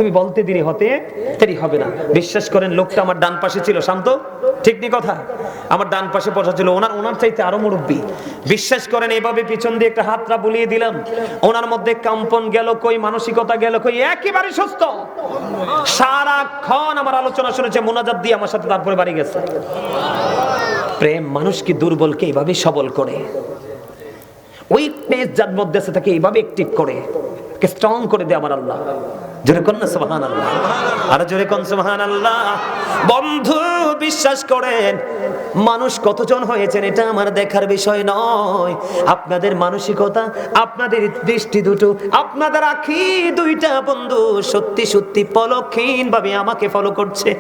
তুমি বলতে দেরি হতে দেরি হবে না। বিশ্বাস করেন লোকটা আমার ডান পাশে ছিল, শান্ত, ঠিক নি কথা, আমার ডান পাশে বসা ছিল, ওনার চাইতে আরো মুরব্বী। বিশ্বাস করেন এভাবে পিছন দিয়ে একটা হাতটা বুলিয়ে দিলাম, ওনার মধ্যে কম্পন গেল কই, মানসিকতা গেল কই, একেবারে সুস্থ। সারাক্ষণ আমার আলোচনা শুনেছে, মুনাজাত দিয়ে আমার সাথে, তারপরে বাড়ি গেছে। প্রেম মানুষকে দুর্বলকে এইভাবে সবল করে, উইকনেস যার মধ্যে আছে তাকে এইভাবে অ্যাক্টিভ করে, স্ট্রং করে দেয় আমার আল্লাহ। জোরে কোন না সুবহানাল্লাহ, আর জোরে কোন সুবহানাল্লাহ। বন্ধু বিশ্বাস করেন, মানুষ কতজন হয়েছেন এটা আমার দেখার বিষয় নয়। আপনাদের মানসিকতা, আপনাদের দৃষ্টি দুটো, আপনাদের আঁখি দুইটা বন্ধু সত্যি সত্যি পলকহীন ভাবে আমাকে ফলো করছে।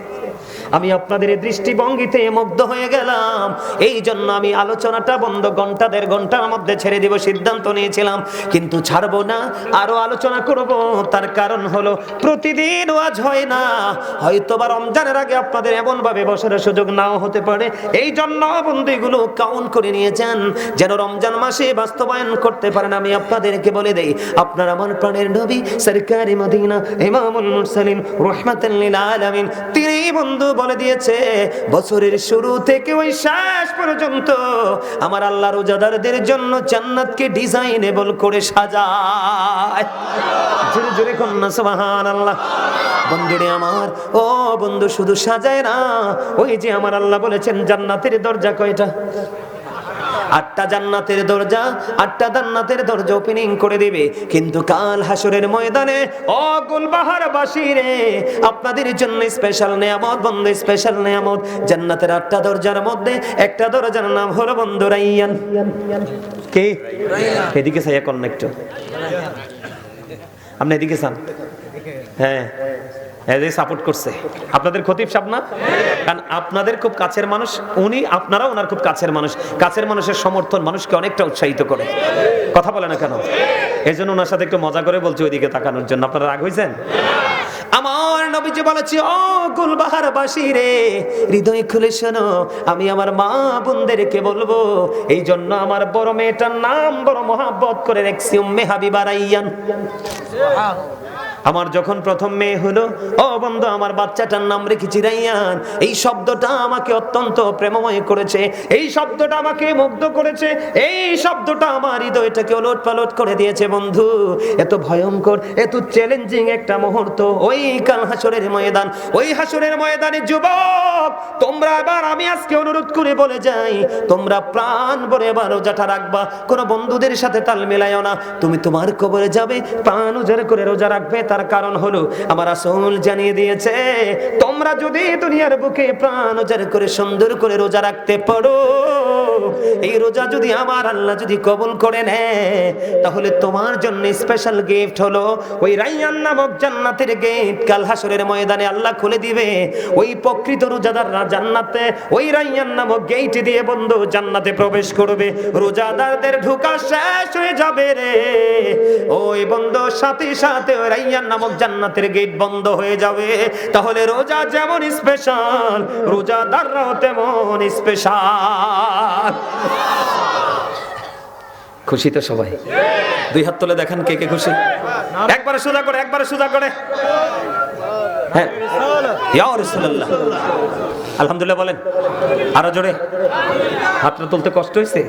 আমি আপনাদের এই দৃষ্টিভঙ্গিতে মুগ্ধ হয়ে গেলাম। এই জন্য আমি আলোচনাটা বন্ধ ঘন্টা দেড় ঘন্টার মধ্যে ছেড়ে দিব সিদ্ধান্ত নিয়েছিলাম, কিন্তু ছাড়বো না, আরো আলোচনা করব। তার কারণ হলো প্রতিদিন ওয়াজ হয় না, হয়তোবা রমজানের আগে আপনাদের এমন ভাবে বসার সুযোগ নাও হতে পারে। এই জন্য বন্ধু এগুলো কাউন্ট করে নিয়ে যান, যেন রমজান মাসে বাস্তবায়ন করতে পারেন। আমি আপনাদেরকে বলে দেই, আপনার আমার প্রাণের নবী সরকারি মদিনা ইমামুল মুরসালিন রাহমাতাল লিল আলামিন, তিনি বন্ধু বলে দিয়েছে, বছরের শুরু থেকে ওই শেষ পর্যন্ত আমার আল্লাহ রোজাদারদের জন্য জান্নাতকে ডিজাইনেবল করে সাজায়। জোরে জোরে কোন না সুবহানাল্লাহ। বন্ধুরে আমার, ও বন্ধু শুধু সাজায় না, ওই যে আমার আল্লাহ বলেছেন জান্নাতের দরজা কয়টা? 8টা জান্নাতের দরজা, 8টা জান্নাতের দরজা ওপেনিং করে দিবে। কিন্তু কাল হাসরের ময়দানে ও গুলবাহার বাসীরে, আপনাদের জন্য স্পেশাল নিয়ামত বন্ধু, স্পেশাল নিয়ামত। জান্নাতের 8টা দরজার মধ্যে একটা দরজার নাম হলো বন্ধু রাইয়ান। কে? এদিকে চাই এখন একটু, আপনি এদিকে চান। হ্যাঁ, সাপোর্ট করছে আপনাদের খতিব সাহেব না, কারণ আপনাদের খুব কাছের মানুষ উনি, আপনারা ওনার খুব কাছের মানুষ। কাছের মানুষের সমর্থন মানুষকে অনেকটা উৎসাহিত করে। কথা বলে না কেন? এই জন্য ওনার সাথে একটু মজা করে বলছি ওইদিকে তাকানোর জন্য। আপনারা রাগ হয়েছেন? আমার নবীজি বলেছে, ও গুলবাহার বাসী রে, হৃদয় খুলে শোনো, আমি আমার মা বোনদেরকে বলবো। এই জন্য আমার বড় মেয়েটার নাম বড় মহাব্বত করে রেখেছি উম্মে হাবিবা রাইয়ান। আমার যখন প্রথম মেয়ে হলো, ও বন্ধু, আমার বাচ্চাটার নাম রেখেছি রাইয়ান। এই শব্দটা আমাকে অত্যন্ত প্রেমময় করেছে, এই শব্দটা আমাকে মুগ্ধ করেছে, এই শব্দটা আমার হৃদয়টাকে ওলট পালট করে দিয়েছে। বন্ধু, এত ভয়ঙ্কর, এত চ্যালেঞ্জিং একটা মুহূর্ত ওই কাল হাসরের ময়দান। ওই হাসরের ময়দানে যুবক, তোমরা এবার, আমি আজকে অনুরোধ করে বলে যাই, তোমরা প্রাণ ভরে এবার রোজাটা রাখবা। কোনো বন্ধুদের সাথে তাল মেলায়ও না। তুমি তোমার কবরে যাবে, প্রাণ উজাড় করে রোজা রাখবে। তার কারণ হলো আমার রাসূল জানিয়ে দিয়েছে, তোমরা যদি দুনিয়ার বুকে প্রাণ উজাড় করে সুন্দর করে রোজা রাখতে পারো, এই রোজা যদি আমার আল্লাহ যদি কবুল করে নেয়, তাহলে তোমার জন্য স্পেশাল গিফট হলো ওই রাইয়ান নামক জান্নাতের গেট। কাল হাসরের ময়দানে আল্লাহ খুলে দিবে, ওই প্রকৃত রোজাদাররা জান্নাতে ওই রাইয়ান নামক গেট দিয়ে বন্ধু জান্নাতে প্রবেশ করবে। রোজাদারদের ঢোকা শেষ হয়ে যাবে রে, ওই বন্ধু সাথে সাথে ওই রাইয়ান নামক জান্নাতের গেট বন্ধ হয়ে যাবে। তাহলে রোজা যেমন স্পেশাল, রোজাদাররাও তেমন স্পেশাল। খুশি তো সবাই? দুই হাত তুলে দেখান কে কে খুশি। একবারে সোজা করে, একবারে সোজা করে। হ্যাঁ, ইয়া রাসূলুল্লাহ, আলহামদুলিল্লাহ বলেন। আরো জোরে। হাতটা তুলতে কষ্ট হয়েছে?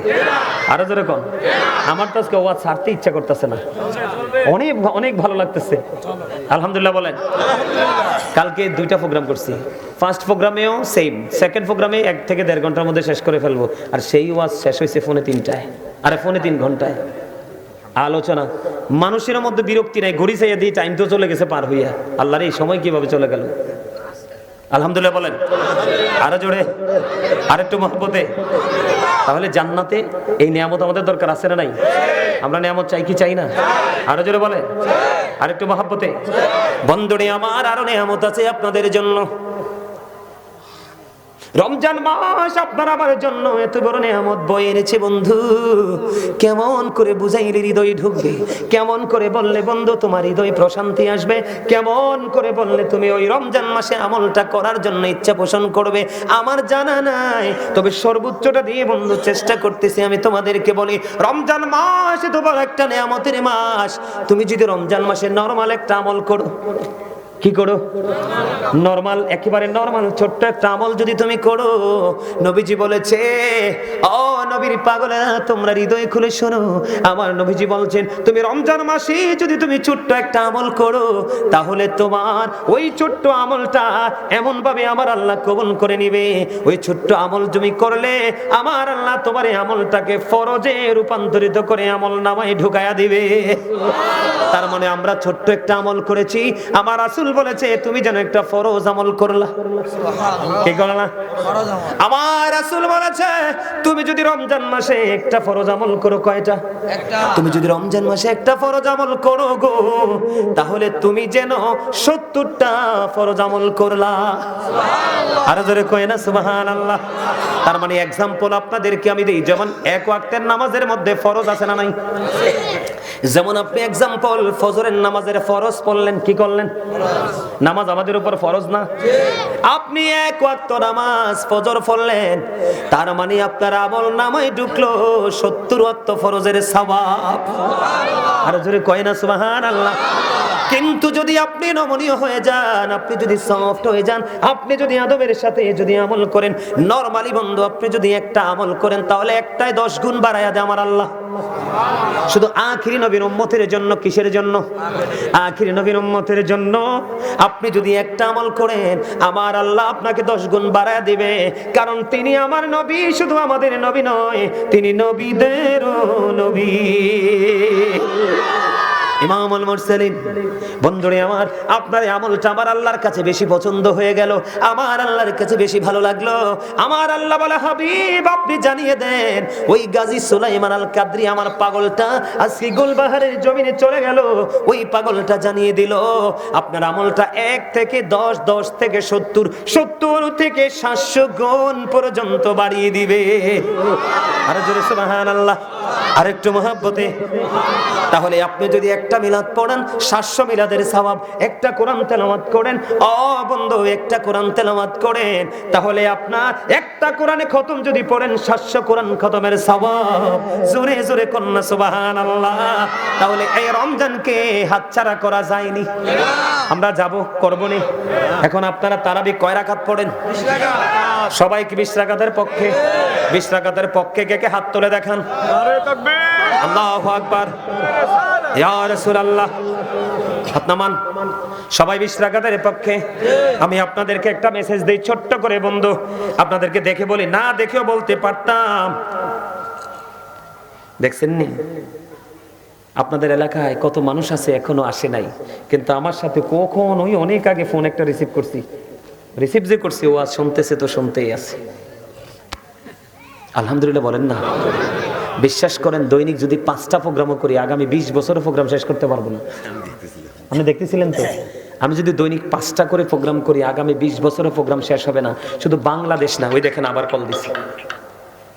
আরো জোরে কোন। আমার তো আজকে ওয়াজ ছাড়তে ইচ্ছা করতেছে না, অনেক অনেক ভালো লাগতেছে। আলহামদুলিল্লাহ বলেন। কালকে 2টা প্রোগ্রাম করছি। ফার্স্ট প্রোগ্রামেও সেম, সেকেন্ড প্রোগ্রামে 1 থেকে 1.5 ঘন্টার মধ্যে শেষ করে ফেলবো। আর সেই ওয়াজ শেষ হয়েছে পৌনে 3টায়, আরে পৌনে 3 ঘন্টায় আলোচনা। মানুষের মধ্যে বিরক্তি নাই, ঘড়ি চাইয়া দিয়ে টাইম তো চলে গেছে পার হইয়া। আল্লাহর এই সময় কিভাবে চলে গেল। আলহামদুলিল্লাহ বলেন। আরো জোরে, আরেকটু মহব্বতে। তাহলে জান্নাতে এই নিয়ামত আমাদের দরকার আছে না নাই? আমরা নিয়ামত চাই কি চাই না? আরো জোরে বলে, আরেকটু মহব্বতে। বন্ধুরে আমার, আরো নিয়ামত আছে আপনাদের জন্য। রমজান মাস আপনার আমার জন্য এত বড় নিয়ামত বয়ে এনেছে বন্ধু। কেমন করে বুঝাইলে হৃদয় ঢুকবে, কেমন করে বললে বন্ধু তোমার হৃদয় প্রশান্তি আসবে, কেমন করে বললে তুমি ওই রমজান মাসে আমলটা করার জন্য ইচ্ছা পোষণ করবে, আমার জানা নাই। তবে সর্বোচ্চটা দিয়ে বন্ধু চেষ্টা করতেছি। আমি তোমাদেরকে বলি, রমজান মাস এত বড় একটা নিয়ামতের মাস। তুমি যদি রমজান মাসে নরমাল একটা আমল করো, কি করো? নরমাল, একেবারে নরমাল ছোট্ট একটা আমল যদি তুমি করো, নবীজি বলেছে, ও নবীর পাগলা তোমরা হৃদয় খুলে শোনো, আমার নবীজি বলছেন তুমি রমজান মাসে যদি তুমি ছোট্ট একটা আমল করো, তাহলে তোমার ওই ছোট্ট আমলটা এমন ভাবে আমার আল্লাহ কবুল করে নিবে, ওই ছোট্ট আমল তুমি করলে আমার আল্লাহ তোমার এই আমলটাকে ফরজে রূপান্তরিত করে আমল নামায় ঢুকায়া দিবে। তার মানে আমরা ছোট্ট একটা আমল করেছি, আমার রাসূল বলেছে তুমি যেন একটা ফরজ আমল করলা। কি করলা? আমার রাসূল বলেছে তুমি যদি রমজান মাসে একটা ফরজ আমল করো, কয়টা? তুমি যদি রমজান মাসে একটা ফরজ আমল করো গো, তাহলে তুমি যেন 70টা ফরজ আমল করলা। আর জোরে কয় না সুবহানাল্লাহ। তার মানে এক্সাম্পল আপনাদেরকে আমি দেই, যেমন এক ওয়াক্তের নামাজের মধ্যে ফরজ আছে না নাই? যেমন আপনি এক্সাম্পল ফজরের নামাজের ফরজ পড়লেন, কি করলেন? নামাজ আমাদের উপর ফরজ না? আপনি এক ওয়াক্ত নামাজ ফজর পড়লেন, তার মানে আপনার আমল নামায় ঢুকলো 70 ওয়াক্ত ফরজের সওয়াব। আর জোরে কয় না সুবহানাল্লাহ। কিন্তু যদি আপনি নমনীয় হয়ে যান, আপনি যদি সফট হয়ে যান, আপনি যদি আদবের সাথে যদি আমল করেন, নরমালি বন্ধু আপনি যদি একটা আমল করেন, তাহলে একটাই 10 গুণ বাড়ায়া দেয় আমার আল্লাহ। শুধু আখিরি নবীর উম্মতের জন্য। কিসের জন্য? আখিরি নবীর উম্মতের জন্য। আপনি যদি একটা আমল করেন, আমার আল্লাহ আপনাকে 10 গুণ বাড়ায়া দিবে, কারণ তিনি আমার নবী, শুধু আমাদের নবী নয়, তিনি নবীদেরও নবী। ইমামুল মুরসালিন। বন্ধুরে আমার, আপনার আমলটা আমার আল্লাহর কাছে বেশি পছন্দ হয়ে গেল, আমার আল্লাহর কাছে বেশি ভালো লাগলো। আমার আল্লাহ বলে, হাবিব আপনি জানিয়ে দেন ওই গাজী সুলাইমান আল কাদরি আমার পাগলটা আজকে গুলবাহারের জমিনে চলে গেল, ওই পাগলটা জানিয়ে দিল আপনার আমলটা 1 থেকে 10, 10 থেকে 70, 70 থেকে 700 গুণ পর্যন্ত বাড়িয়ে দিবে। আর জোরে সুবহানাল্লাহ। আরেকটু মহব্বতে। তাহলে আপনি যদি একটা মিলাদ পড়েন, 700 মিলাদের সওয়াব। একটা কোরআন তেলাওয়াত করেন, ও বন্ধু একটা কোরআন তেলাওয়াত করেন, তাহলে আপনার একটা কোরআনে খতম যদি পড়েন, 700 কোরআন খতমের সওয়াব। জোরে জোরে কন্না সুবহানাল্লাহ। তাহলে এই রমজানকে হাতছাড়া করা যায়নি। আমরা যাব, করব নি। এখন আপনারা তারাবি কয় রাকাত পড়েন? 20 রাকাত। সবাই কি 20 রাকাতের পক্ষে? 20 রাকাতের পক্ষে কে কে হাত তুলে দেখান। নারে তাকবীর, আল্লাহু আকবার, ইয়া রাসূলুল্লাহ। হাত নামান। সবাই 20 রাকাতের পক্ষে। আমি আপনাদেরকে একটা মেসেজ দেই ছোট্ট করে বন্ধু, আপনাদেরকে দেখে বলি, না দেখেও বলতে পারতাম। দেখছেন নি আপনাদের এলাকায় কত মানুষ আছে এখনো আসে নাই, কিন্তু আমার সাথে কখন ওই অনেক আগে ফোন একটা রিসিভ যে করছি, ও আজ শুনতেছে তো শুনতেই আছে। আলহামদুলিল্লাহ বলেন না। বিশ্বাস করেন, দৈনিক যদি 5টা প্রোগ্রামও করি, আগামী 20 বছরের প্রোগ্রাম শেষ করতে পারবো না। আপনি দেখতেছিলেন তো, আমি যদি দৈনিক 5টা করে প্রোগ্রাম করি, আগামী 20 বছরের প্রোগ্রাম শেষ হবে না। শুধু বাংলাদেশ না, ওই দেখেন আবার কল দিছি,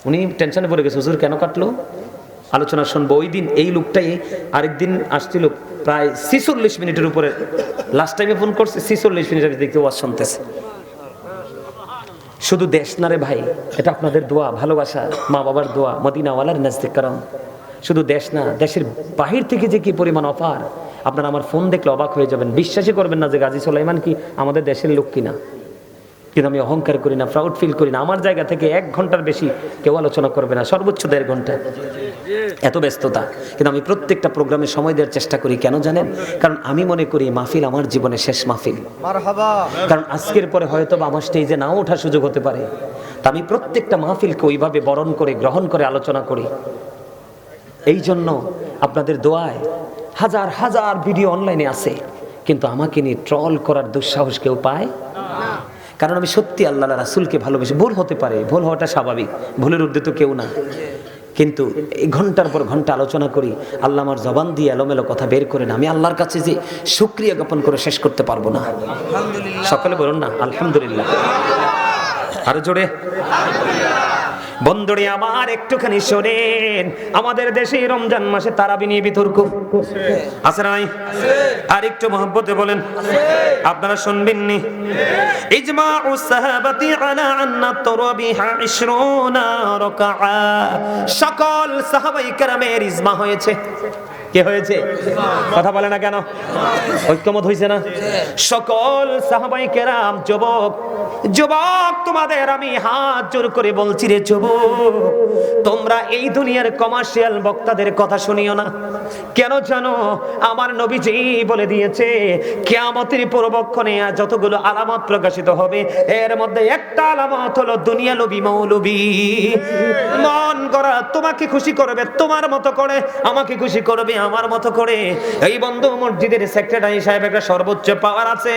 উনি টেনশনে পড়ে গেছে, হুজুর কেন কাটলো, আলোচনা শুনবো। ওই দিন এই লোকটাই আরেকদিন আসছিল, প্রায় 46 মিনিটের উপরে। লাস্ট টাইমে ফোন করছে, 46 মিনিট আমি দেখতে ওয়াজ শুনতেছে। শুধু দেশ না রে ভাই, এটা আপনাদের দোয়া, ভালোবাসা, মা বাবার দোয়া, মদিনাওয়ালার নাজদিক কারণ। শুধু দেশ না, দেশের বাহির থেকে যে কি পরিমাণ অফার, আপনারা আমার ফোন দেখলে অবাক হয়ে যাবেন। বিশ্বাসই করবেন না যে গাজী সুলাইমান কি আমাদের দেশের লোক কিনা। কিন্তু আমি অহংকার করি না, প্রাউড ফিল করি না। আমার জায়গা থেকে 1 ঘন্টার বেশি কেউ আলোচনা করবে না, সর্বোচ্চ 1.5 ঘন্টা। এত ব্যস্ততা, কিন্তু আমি প্রত্যেকটা প্রোগ্রামে সময় দেওয়ার চেষ্টা করি। কেন জানেন? কারণ আমি মনে করি মাহফিল আমার জীবনের শেষ মাহফিল। মারহাবা। কারণ আজকের পরে হয়তো আমার স্টেজে নাও ওঠার সুযোগ হতে পারে। তা আমি প্রত্যেকটা মাহফিলকে ওইভাবে বরণ করে, গ্রহণ করে আলোচনা করি। এই জন্য আপনাদের দোয়ায় হাজার হাজার ভিডিও অনলাইনে আছে, কিন্তু আমাকে নিয়ে ট্রল করার দুঃসাহস কেউ পায় না। কারণ আমি সত্যি আল্লাহ রাসূলকে ভালোবেসে। ভুল হতে পারে, ভুল হওয়াটা স্বাভাবিক, ভুলের ঊর্ধ্বে তো কেউ না। কিন্তু এই ঘন্টার পর ঘন্টা আলোচনা করি, আল্লাহ আমার জবান দিয়ে এলোমেলো কথা বের করে না। আমি আল্লাহর কাছে যে শুকরিয়া জ্ঞাপন করে শেষ করতে পারবো না। সকলে বলুন না আলহামদুলিল্লাহ। আরো জোরে। বন্ধুরে আমার, একটুখানি শোনেন, আমাদের দেশে রমজান মাসে তারাবি নিয়ে বিতর্ক আছে না? আর একটু মহব্বতে বলেন, আপনারা শুনবেন নি? ইজমাউস সাহাবাতি আলা আন্না তারাবিহা 20 রাকাআ। সকল সাহাবায়ে কেরামের ইজমা হয়েছে কে হয়েছে? কথা বলে না কেন? ঐক্যমত হয়েছে না? সকল সাহাবায়ে কেরাম, যুবক যুবক তোমাদের আমি হাত জোর করে বলছি রে যুবক, তোমরা এই দুনিয়ার কমার্শিয়াল বক্তাদের কথা শুনিও না। কেন জানো? আমার নবীজি বলে দিয়েছে কিয়ামতের পূর্বক্ষণে যতগুলো আলামত প্রকাশিত হবে, এর মধ্যে একটা আলামত হলো দুনিয়া লোভী মৌলবী। মন গড়া তোমাকে খুশি করবে তোমার মতো করে, আমাকে খুশি করবে আমার মতো করে। এই বন্ধু মসজিদের সেক্রেটারি সাহেব একটা সর্বোচ্চ পাওয়ার আছে,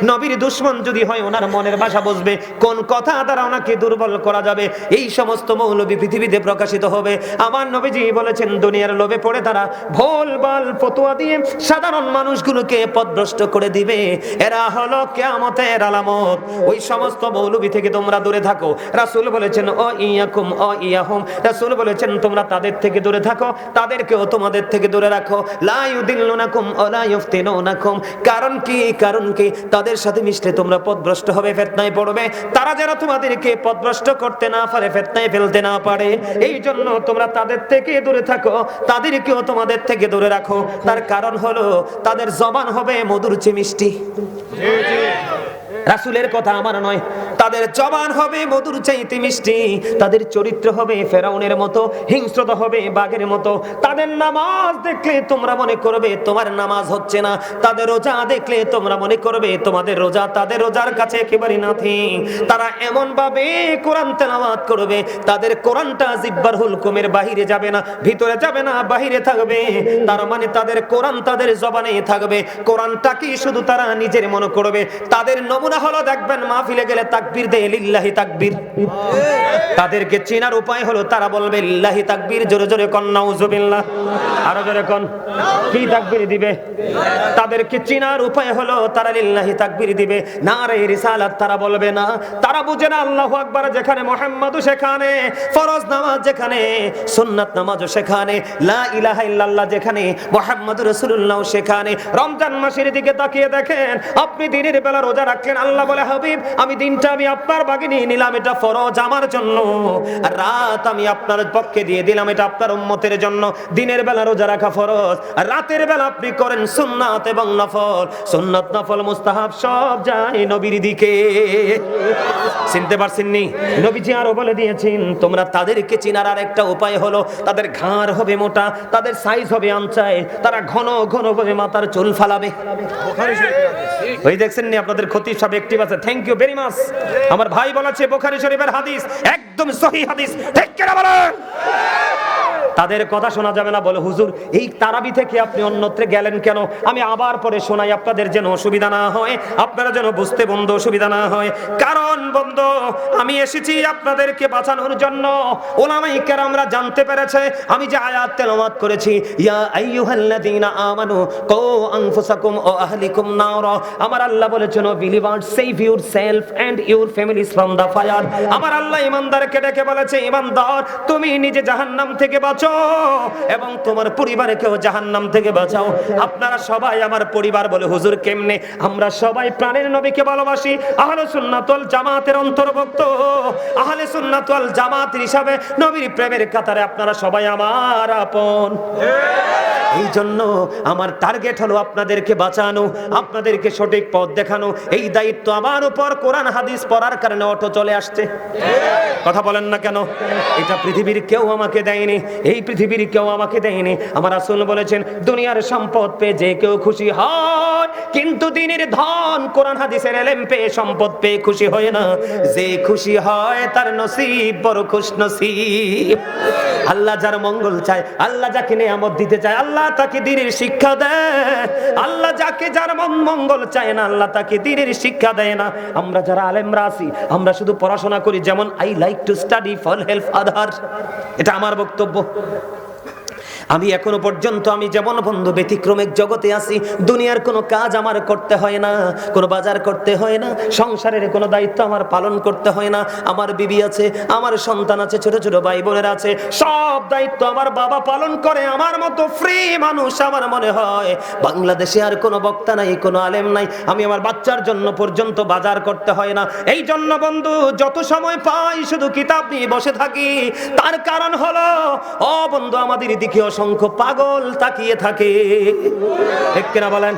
নবীর দুশমন যদি হয় ওনার মনের ভাষা বুঝবে, কোন কথা দ্বারা ওনাকে দুর্বল করা যাবে, এই সমস্ত মৌলবী পৃথিবীতে প্রকাশিত হবে। আমার নবীজি বলেছেন দুনিয়ার লোভে পড়ে তারা ভুলভাল ফতোয়া দিয়ে সাধারণ মানুষগুলোকে পথভ্রষ্ট করে দিবে। এরা হলো কিয়ামতের আলামত। ওই সমস্ত মৌলবী থেকে তোমরা দূরে থাকো। রাসূল বলেছেন ও ইয়াকুম ও ইয়াহুম, রাসূল বলেছেন তোমরা তাদের থেকে দূরে থাকো, তাদেরকেও তোমাদের থেকে দূরে রাখো। লা ইউদিল্লুনাকুম ওয়া লা ইফতিনুনাকুম। কারণ কি? কারণ কি? তাদের সাথে মিশলে তোমরা পথভ্রষ্ট হবে, ফিতনায় পড়বে। তারা যেন তোমাদেরকে পথভ্রষ্ট করতে না পারে, ফিতনায় ফেলতে না পারে, এই জন্য তোমরা তাদের থেকে দূরে থাকো, তাদেরকেও তোমাদের থেকে দূরে রাখো। তার কারণ হলো তাদের জবান হবে মধুর চেয়ে মিষ্টি। রাসূলের কথা আমার নয়, তাদের জবান হবে মধুর চাইতে মিষ্টি, তাদের চরিত্র হবে ফেরাউনের মতো, হিংস্রতা হবে বাঘের মতো। তাদের নামাজ দেখলে তোমরা মনে করবে তোমার নামাজ হচ্ছে না, তাদের রোজা দেখলে তোমরা মনে করবে তোমাদের রোজা তাদের রোজার কাছে একেবারে নাথিং। তারা এমন ভাবে কোরআন তেলাওয়াত করবে, তাদের কোরআনটা জিহ্বার হুলকুমের বাহিরে যাবে না, ভিতরে যাবে না, বাহিরে থাকবে। তার মানে তাদের কোরআন তাদের জবানে থাকবে, কোরআনটাকে শুধু তারা নিজের মনে করবে। তাদের নমুনা হলো দেখবেন মাহফিলে গেলে তাকবীর দেয় লিল্লাহি তাকবীর। তাদেরকে চেনার উপায় হলো তারা বলবে লিল্লাহি তাকবীর, জোরে জোরে কোন নাউজুবিল্লাহ, আরো জোরে কোন। কি তাকবীর দিবে? তাদেরকে চেনার উপায় হলো তারা লিল্লাহি তাকবীর দিবে, নারে রিসালাত তারা বলবে না। তারা বুঝে না আল্লাহু আকবার যেখানে মুহাম্মাদও সেখানে, ফরজ নামাজ যেখানে সুন্নাত নামাজও সেখানে, লা ইলাহা ইল্লাল্লাহ যেখানে মুহাম্মাদুর রাসূলুল্লাহ সেখানে। রমজান মাসের দিকে তাকিয়ে দেখেন, আপনি দিনের বেলা রোজা রাখলেন, আল্লাহ বলে হাবিব আমি দিনটা আমি আপনার ভাগে নিয়ে নিলাম, এটা ফরজ আমার জন্য, আর রাত আমি আপনার পক্ষে দিয়ে দিলাম, এটা আপনার উম্মতের জন্য। দিনের বেলা রোজা রাখা ফরজ, আর রাতের বেলা আপনি করেন সুন্নাত এবং নফল। সুন্নাত নফল মুস্তাহাব সব যায় নবীর দিকে। চিনতে পারছেননি? নবীজি আরো বলে দিয়েছেন তোমরা তাদেরকে চিনার আর একটা উপায় হলো তাদের ঘাড় হবে মোটা, তাদের সাইজ হবে আনচায়, তারা ঘন ঘন ভাবে মাথার চুল ফালাবে। ওই দেখছেন নি আপনাদের খতিব সাহেব অ্যাক্টিভ আছে, থ্যাংক ইউ ভেরি মাচ। আমার ভাই বলেছে বুখারী শরীফের হাদিস, একদম সহিহ হাদিস, ঠিক কিনা বলেন? তাদের কথা শোনা যাবে না। বলে হুজুর এই তারাবি থেকে আপনি অন্যত্রে গেলেন কেন? আমি আবার পরে শোনাই আপনাদের যেন অসুবিধা না হয়, আপনারা যেন বুঝতে বন্ধু অসুবিধা না হয়। কারণ বন্ধু আমি এসেছি আপনাদেরকে বাঁচানোর জন্য। উলামায়ে কেরামরা জানতে পেরেছে আমি যে আয়াত তেলাওয়াত করেছি, ইয়া আইয়ুহাল্লাযীনা আমানু কু আনফুসাকুম ওয়া আহলিকুম নারা, আমার আল্লাহ বলেছেন believers save yourself and your families from the fire. আমার আল্লাহ ঈমানদারকে ডেকে বলেছে ঈমানদার তুমি নিজে জাহান্নাম থেকে বাঁচো এবং তোমার পরিবারকেও জাহান্নাম থেকে বাঁচাও। আপনারা সবাই আমার পরিবার। বলে হুজুর কেমনে? আমরা সবাই প্রাণের নবীকে ভালোবাসি, আহলে সুন্নাত ওয়াল জামাতের অন্তর্ভুক্ত। আহলে সুন্নাত ওয়াল জামাত হিসাবে নবীর প্রেমের কাতারে আপনারা সবাই আমার আপন। এই জন্য আমার টার্গেট হলো আপনাদেরকে বাঁচানো, আপনাদেরকে সঠিক পথ দেখানো। এই দায়িত্ব আমার উপর। কোরআন হাদিস পড়ার কারণে অটো চলে আসছে। কথা বলেন না কেন? এটা পৃথিবীর কেউ আমাকে দেয়নি, এই পৃথিবীর কেউ আমাকে দেয়নি। আমার রাসূল বলেছেন দুনিয়ার সম্পদ পেয়ে যে কেউ খুশি হয়, কিন্তু দিনের ধন কোরআন হাদিসের ইলম পেয়ে সম্পদ পেয়ে খুশি হয় না। যে খুশি হয় তার নসিব বড় খুশনসিব। আল্লাহ যার মঙ্গল চায়, আল্লাহ যাকে নিয়ামত দিতে চায়, আল্লাহ তাকে দ্বীনের শিক্ষা দেয়। আল্লাহ যাকে যার মঙ্গল চায় না, আল্লাহ তাকে দ্বীনের শিক্ষা দেয় না। আমরা যারা আলেমরা আছি আমরা শুধু পড়াশোনা করি, যেমন I like to study for help আদার, এটা আমার বক্তব্য। আমি এখনো পর্যন্ত আমি যেমন বন্ধু ব্যতিক্রমিক জগতে আছি, দুনিয়ার কোনো কাজ আমার করতে হয় না, কোনো বাজার করতে হয় না, সংসারের কোনো দায়িত্ব আমার পালন করতে হয় না। আমার বিবি আছে, আমার সন্তান আছে, ছোট ছোট ভাই বোনেরা আছে, সব দায়িত্ব আমার বাবা পালন করে। আমার মতো ফ্রি মানুষ আমার মনে হয় বাংলাদেশে আর কোনো বক্তা নাই, কোনো আলেম নাই। আমি আমার বাচ্চার জন্য পর্যন্ত বাজার করতে হয় না। এই জন্য বন্ধু যত সময় পাই শুধু কিতাব নিয়ে বসে থাকি। তার কারণ হলো ও বন্ধু আমাদের দিকে অসংখ্য পাগল তাকিয়ে থাকে। ঠিক কিনা বলেন?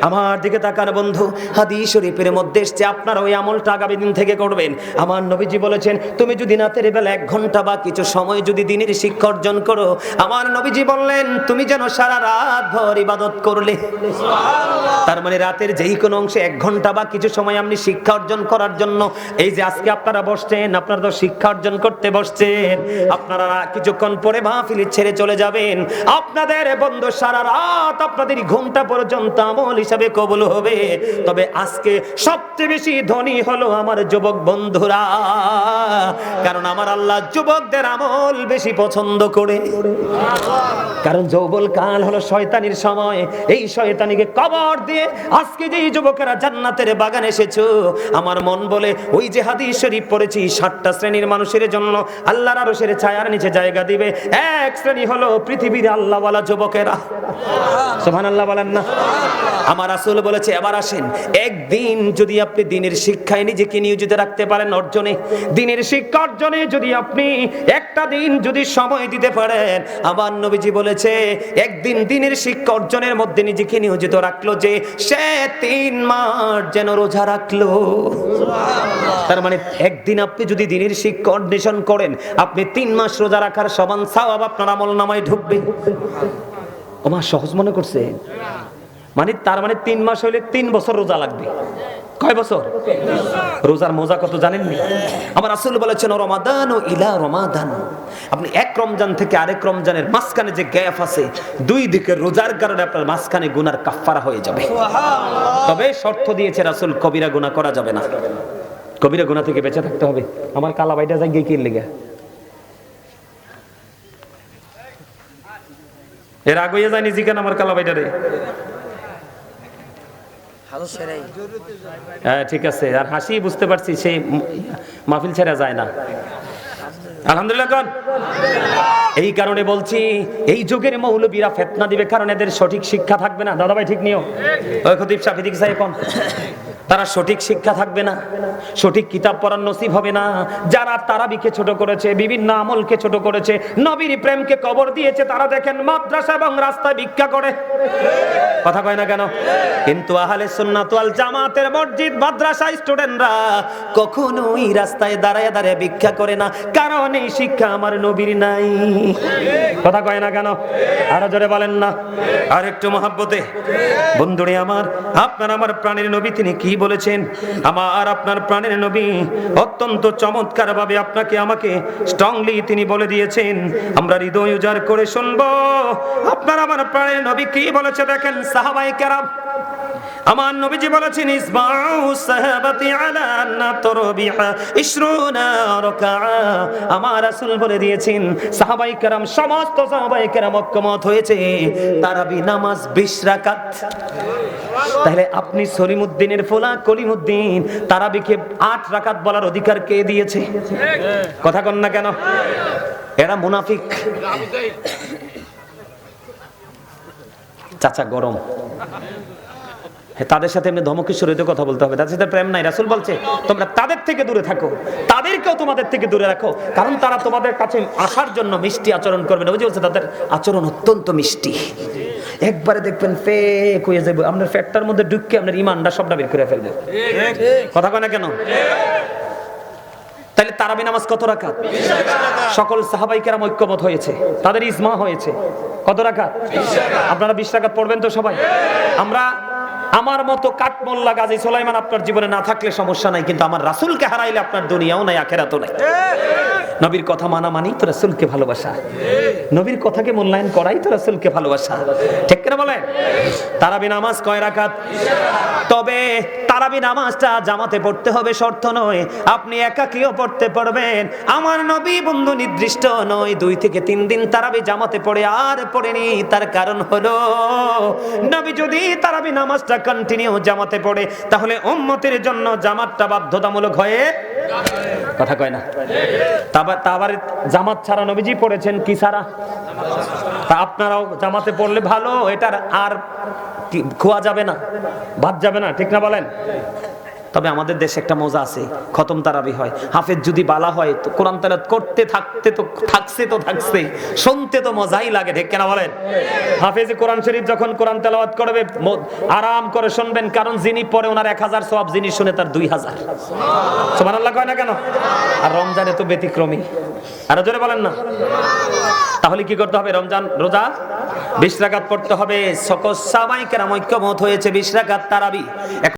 আমার দিকে তাকান বন্ধু, হাদিস শরীফের মধ্যে এসেছে আপনারা ওই আমলটা আগামী দিন থেকে করবেন। আমার নবীজি বলেছেন, তুমি যদি রাতের বেলা 1 ঘন্টা বা কিছু সময় যদি দিনের শিক্ষা অর্জন করো, আমার নবীজি বললেন তুমি যেন সারা রাত ভর ইবাদত করলে। তার মানে রাতের যেই কোনো অংশে 1 ঘন্টা বা কিছু সময় আপনি শিক্ষা অর্জন করার জন্য, এই যে আজকে আপনারা বসছেন, আপনারা তো শিক্ষা অর্জন করতে বসছেন, আপনারা কিছুক্ষণ পরে মাহফিল ছেড়ে চলে যাবেন। আপনাদের বন্ধু সারা রাত আপনাদের ঘুমটা পর্যন্ত আমল হিসাবে কবুল হবে। তবে আজকে সবচেয়ে বেশি ধনী হলো আমার যুবক বন্ধুরা, কারণ আমার আল্লাহ যুবকদের আমল বেশি পছন্দ করে। কারণ যৌবন কাল হলো শয়তানির সময়, এই শয়তানিকে কবর দিয়ে আজকে যে যুবকেরা জান্নাতের বাগানে এসেছো, আমার মন বলে ওই যে হাদিস শরীফ পড়েছি 7টা শ্রেণীর মানুষের জন্য আল্লাহর আরশের ছায়ার নিচে জায়গা দিবে। এক শ্রেণী হলো পৃথিবীর আল্লাহওয়ালা যুবকেরা। সুবহানাল্লাহ বলেন না? আমার রাসূল বলেছে, এবার আসেন, একদিন যদি আপনি দ্বীনের শিক্ষায় নিজেকে নিয়োজিত রাখতে পারেন অর্জনে, দ্বীনের শিক্ষা অর্জনে যদি আপনি একটা দিন যদি সময় দিতে পারেন, আমার নবীজি বলেছে একদিন দ্বীনের শিক্ষা অর্জনের মধ্যে নিজেকে নিয়োজিত রাখলো যে সে 3 মাস যেন রোজা রাখলো। তার মানে একদিন আপনি যদি দ্বীনের শিক্ষা অন্বেষণ করেন, আপনি 3 মাস রোজা রাখার সমান সওয়াব আপনার আমলনামায় ঢুকবে। ওমা সহজ মনে করছে? মানে তার মানে 3 মাস হইলে 3 বছর রোজা লাগবে। কয় বছর? রোজার মজা কত জানেননি? আমার রাসূল বলেছেন রমাদান ও ইলা রমাদান, আপনি এক রমজান থেকে আরেক রমজানের মাঝখানে যে গ্যাপ আছে, 2 দিকে রোজার কারণে আপনার মাঝখানে গুনার কাফফারা হয়ে যাবে। তবে শর্ত দিয়েছে রাসূল, কবিরা গুনাহ করা যাবে না, কবিরা গুনাহ থেকে বেঁচে থাকতে হবে। আমার কালা বাইটা যাই গিয়ে কি লেগে এর আগে যায়নি জিকান আমার কালা বাইটা রে। হ্যাঁ ঠিক আছে, আর হাসি বুঝতে পারছি সেই মাহফিল ছেড়া যায় না। আলহামদুলিল্লাহ কোন? এই কারণে বলছি এই যুগের মৌলবীরা ফিতনা দিবে, কারণ এদের সঠিক শিক্ষা থাকবে না। দাদা ভাই ঠিক নিও, ওই খতিব সাহেব দিক সাহেব কোন, তারা সঠিক শিক্ষা থাকবে না, সঠিক কিতাব পড়ার নসিব হবে না। যারা তারাবিকে ছোট করেছে, বিভিন্ন আমলকে ছোট করেছে, নবীর প্রেমকে কবর দিয়েছে, তারা দেখেন মাদ্রাসা এবং রাস্তায় ভিক্ষা করে। কথা কয় না কেন? কিন্তু আহলে সুন্নাত ওয়াল জামাতের মসজিদ মাদ্রাসা স্টুডেন্টরা কখনোই রাস্তায় দাঁড়ায় দাঁড়ায় ভিক্ষা করে না, কারণ এই শিক্ষা আমার নবীর নাই। কথা কয় না কেন? আরো জোরে বলেন না, আর একটু মহব্বতে। বন্ধুরে আমার, আপনার আমার প্রাণের নবী তিনি কি বলেছেন? আমার আপনার প্রাণের নবী অত্যন্ত চমৎকার ভাবে আপনাকে আমাকে স্ট্রংলি তিনি বলে দিয়েছেন। আমরা হৃদয় উজাড় করে শুনবো আপনার আমার প্রাণের নবী কি বলেছে। দেখেন সাহাবায়ে কেরাম, আমার নবীজি বলেছেন ইসমাউ সাহাবাতি আলা আন্না তারাবিহা 20 রাকাআ। আমার রাসূল বলে দিয়েছেন সাহাবায়ে কেরাম, সমস্ত সাহাবায়ে কেরাম ঐক্যমত হয়েছে তারাবি নামাজ 20 রাকাত। তাহলে আপনি সলিমউদ্দিনের ফোলা কলিমউদ্দিন তারাবিকে 8 রাকাত বলার অধিকার কে দিয়েছে? কথা কন না কেন? এরা মুনাফিক। চাচা গরম, তাদের সাথে এমনি ধমকেশ্বরীতে কথা বলতে হবে, তাদের সাথে প্রেম নাই। রাসূল বলছে তোমরা তাদের থেকে দূরে থাকো, তাদেরকেও তোমাদের থেকে দূরে রাখো, কারণ তারা তোমাদের কাছে আসার জন্য মিষ্টি আচরণ করবে না। বুঝে বলছে তাদের আচরণ অত্যন্ত মিষ্টি। একবারে দেখবেন ফেক হয়ে যাবে, আপনার ফ্যাটটার মধ্যে ঢুকে আপনার ইমানটা সবটা বের করে ফেলবে। কথা কয় না কেন? তাহলে তারাবি নামাজ কত রাকাত? সকল সাহাবায়ে কেরাম ঐক্যমত হয়েছে, তাদের ইজমা হয়েছে। কত রাকাত? আপনারা 20 রাকাত পড়বেন তো সবাই? আমরা আমার মতো কাঠমোল্লা গাজী সুলাইমান আপনার জীবনে না থাকলে সমস্যা নাই, কিন্তু আমার রাসূলকে হারাইলে আপনার দুনিয়াও নাই আখিরাতও নাই। নবীর কথা মানা মানেই তো রাসূলকে ভালোবাসা, নবীর কথাকে মূল্যায়ন করাই তো রাসূলকে ভালোবাসা। ঠিক কিনা বলেন? তারাবি নামাজ কয় রাকাত? তবে তারাবি নামাজটা জামাতে পড়তে হবে শর্ত নয়, আপনি একাকিও পড়তে পারবেন। আমার নবী বন্ধু নির্দিষ্ট নয় 2 থেকে 3 দিন তারাবি জামাতে পড়ে আর পড়েনি। তার কারণ হলো নবী যদি তারাবি নামাজটা কন্টিনিউ জামাতে পড়ে, তাহলে উম্মতের জন্য জামাতটা বাধ্যতামূলক হয়ে কথা কয় না। তারপরে জামাত ছাড়া নবীজি পড়েছেন কি ছাড়া? তা আপনারাও জামাতে পড়লে ভালো, এটার আর খোয়া যাবে না, বাদ যাবে না। ঠিক না বলেন? তবে আমাদের দেশে একটা মজা আছে, খতম তারাবি হয়, হাফেজ যদি বালা হয় তো কোরআন তেলাওয়াত করতে থাকছে, শুনতে তো মজাই লাগে, ঠিক কিনা বলেন? হাফেজ কোরআন শরীফ যখন কোরআন তেলাওয়াত করবে আরাম করে শুনবেন, কারণ যিনি পড়ে ওনার 1000 সওয়াব, যিনি শুনে তার 2000। সুবহানাল্লাহ কয় না কেন? আর রমজানে তো ব্যতিক্রমী, আরো জোরে বলেন না। তাহলে কি করতে হবে? রমজান রোজা 20 রাকাত পড়তে হবে। সকল সাহাবায়ে কেরাম ঐক্যমত হয়েছে 20 রাকাত তারাবি।